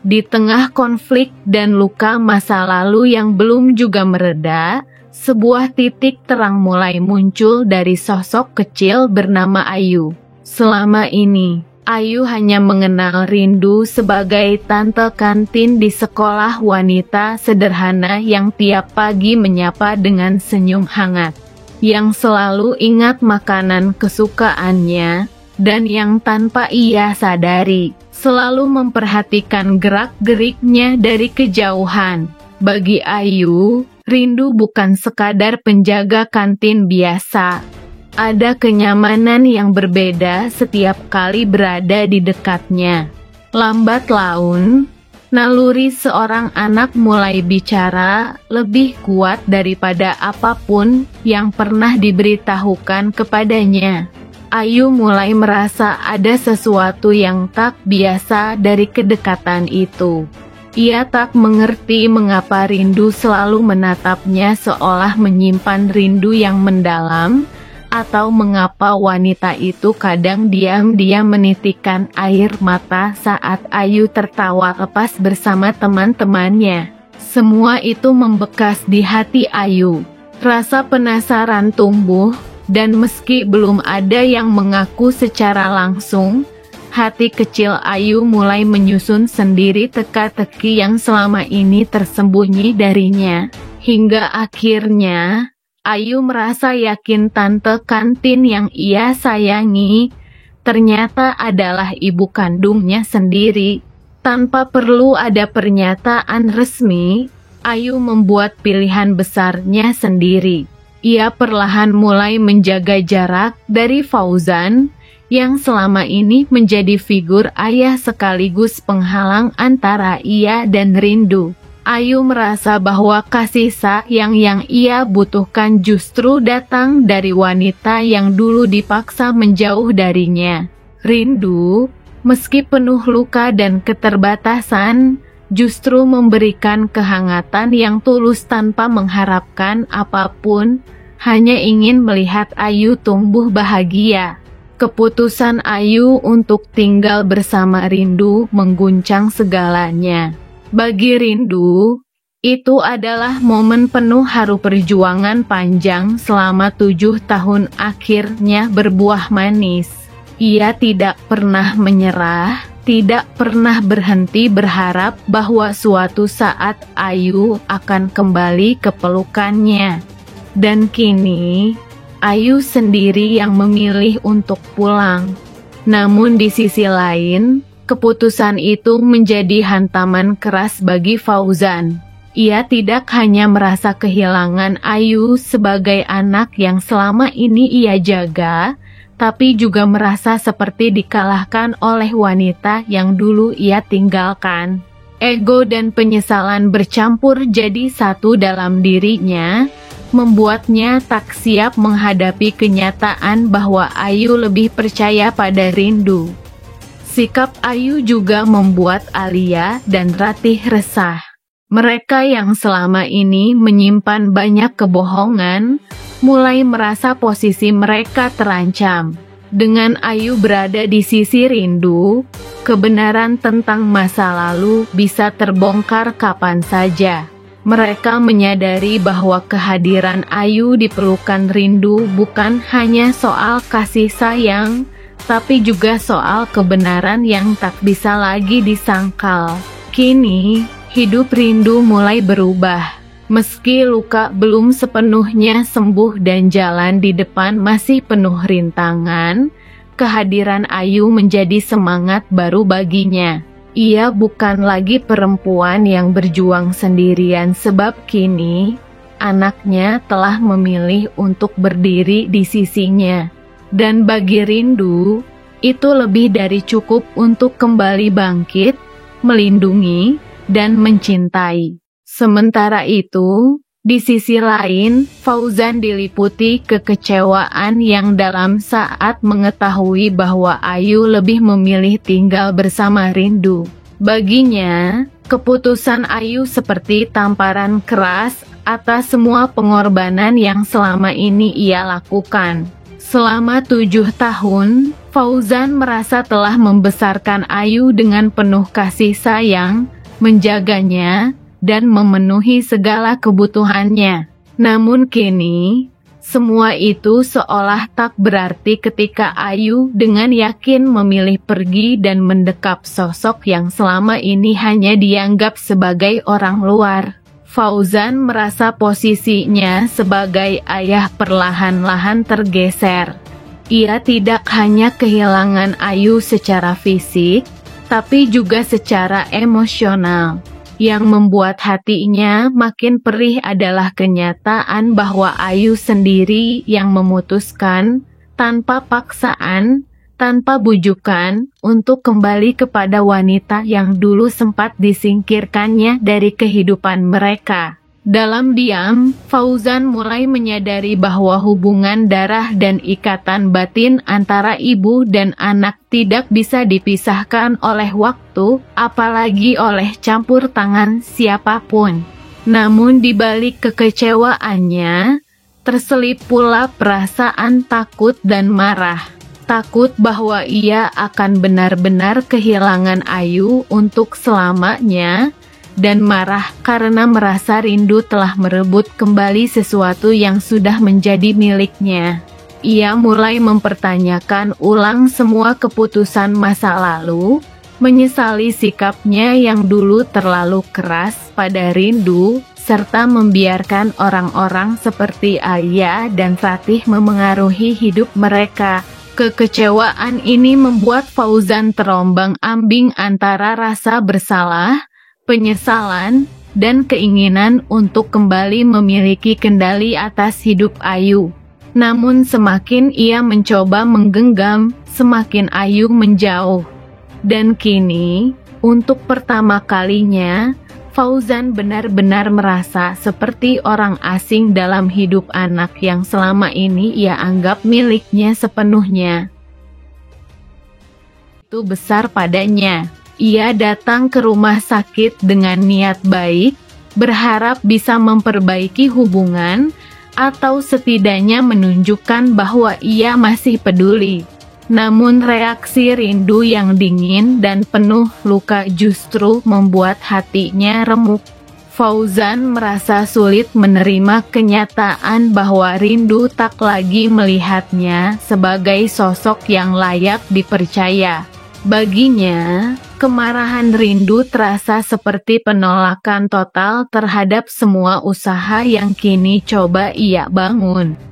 Di tengah konflik dan luka masa lalu yang belum juga mereda, sebuah titik terang mulai muncul dari sosok kecil bernama Ayu. Selama ini, Ayu hanya mengenal Rindu sebagai tante kantin di sekolah wanita sederhana yang tiap pagi menyapa dengan senyum hangat, yang selalu ingat makanan kesukaannya, dan yang tanpa ia sadari selalu memperhatikan gerak-geriknya dari kejauhan. Bagi Ayu, Rindu bukan sekadar penjaga kantin biasa. Ada kenyamanan yang berbeda setiap kali berada di dekatnya. Lambat laun, naluri seorang anak mulai bicara lebih kuat daripada apapun yang pernah diberitahukan kepadanya. Ayu mulai merasa ada sesuatu yang tak biasa dari kedekatan itu. Ia tak mengerti mengapa Rindu selalu menatapnya seolah menyimpan rindu yang mendalam, atau mengapa wanita itu kadang diam-diam menitikkan air mata saat Ayu tertawa lepas bersama teman-temannya. Semua itu membekas di hati Ayu. Rasa penasaran tumbuh, dan meski belum ada yang mengaku secara langsung, hati kecil Ayu mulai menyusun sendiri teka-teki yang selama ini tersembunyi darinya. Hingga akhirnya, Ayu merasa yakin tante kantin yang ia sayangi ternyata adalah ibu kandungnya sendiri. Tanpa perlu ada pernyataan resmi, Ayu membuat pilihan besarnya sendiri. Ia perlahan mulai menjaga jarak dari Fauzan, yang selama ini menjadi figur ayah sekaligus penghalang antara ia dan Rindu. Ayu merasa bahwa kasih sayang yang ia butuhkan justru datang dari wanita yang dulu dipaksa menjauh darinya. Rindu, meski penuh luka dan keterbatasan, justru memberikan kehangatan yang tulus tanpa mengharapkan apapun, hanya ingin melihat Ayu tumbuh bahagia. Keputusan Ayu untuk tinggal bersama Rindu mengguncang segalanya. Bagi Rindu, itu adalah momen penuh haru perjuangan panjang selama 7 tahun akhirnya berbuah manis. Ia tidak pernah menyerah, tidak pernah berhenti berharap bahwa suatu saat Ayu akan kembali ke pelukannya. Dan kini, Ayu sendiri yang memilih untuk pulang. Namun di sisi lain, keputusan itu menjadi hantaman keras bagi Fauzan. Ia tidak hanya merasa kehilangan Ayu sebagai anak yang selama ini ia jaga, tapi juga merasa seperti dikalahkan oleh wanita yang dulu ia tinggalkan. Ego dan penyesalan bercampur jadi satu dalam dirinya, membuatnya tak siap menghadapi kenyataan bahwa Ayu lebih percaya pada Rindu. Sikap Ayu juga membuat Alia dan Ratih resah. Mereka yang selama ini menyimpan banyak kebohongan, mulai merasa posisi mereka terancam. Dengan Ayu berada di sisi Rindu, kebenaran tentang masa lalu bisa terbongkar kapan saja. Mereka menyadari bahwa kehadiran Ayu di pelukan Rindu bukan hanya soal kasih sayang, tapi juga soal kebenaran yang tak bisa lagi disangkal. Kini, hidup Rindu mulai berubah. Meski luka belum sepenuhnya sembuh dan jalan di depan masih penuh rintangan, kehadiran Ayu menjadi semangat baru baginya. Ia bukan lagi perempuan yang berjuang sendirian sebab kini, anaknya telah memilih untuk berdiri di sisinya. Dan bagi Rindu, itu lebih dari cukup untuk kembali bangkit, melindungi, dan mencintai. Sementara itu, di sisi lain, Fauzan diliputi kekecewaan yang dalam saat mengetahui bahwa Ayu lebih memilih tinggal bersama Rindu. Baginya, keputusan Ayu seperti tamparan keras atas semua pengorbanan yang selama ini ia lakukan. Selama 7 tahun, Fauzan merasa telah membesarkan Ayu dengan penuh kasih sayang, menjaganya, dan memenuhi segala kebutuhannya. Namun kini, semua itu seolah tak berarti ketika Ayu dengan yakin memilih pergi dan mendekap sosok yang selama ini hanya dianggap sebagai orang luar. Fauzan merasa posisinya sebagai ayah perlahan-lahan tergeser. Ia tidak hanya kehilangan Ayu secara fisik, tapi juga secara emosional. Yang membuat hatinya makin perih adalah kenyataan bahwa Ayu sendiri yang memutuskan, tanpa paksaan, tanpa bujukan, untuk kembali kepada wanita yang dulu sempat disingkirkannya dari kehidupan mereka. Dalam diam, Fauzan mulai menyadari bahwa hubungan darah dan ikatan batin antara ibu dan anak tidak bisa dipisahkan oleh waktu, apalagi oleh campur tangan siapapun. Namun di balik kekecewaannya, terselip pula perasaan takut dan marah. Takut bahwa ia akan benar-benar kehilangan Ayu untuk selamanya, dan marah karena merasa rindu telah merebut kembali sesuatu yang sudah menjadi miliknya. Ia mulai mempertanyakan ulang semua keputusan masa lalu, menyesali sikapnya yang dulu terlalu keras pada Rindu, serta membiarkan orang-orang seperti Ayah dan Ratih memengaruhi hidup mereka. Kekecewaan ini membuat Fauzan terombang-ambing antara rasa bersalah, penyesalan, dan keinginan untuk kembali memiliki kendali atas hidup Ayu. Namun semakin ia mencoba menggenggam, semakin Ayu menjauh. Dan kini, untuk pertama kalinya, Fauzan benar-benar merasa seperti orang asing dalam hidup anak yang selama ini ia anggap miliknya sepenuhnya. Itu besar padanya. Ia datang ke rumah sakit dengan niat baik, berharap bisa memperbaiki hubungan, atau setidaknya menunjukkan bahwa ia masih peduli. Namun reaksi Rindu yang dingin dan penuh luka justru membuat hatinya remuk. Fauzan merasa sulit menerima kenyataan bahwa Rindu tak lagi melihatnya sebagai sosok yang layak dipercaya. Baginya, kemarahan Rindu terasa seperti penolakan total terhadap semua usaha yang kini coba ia bangun.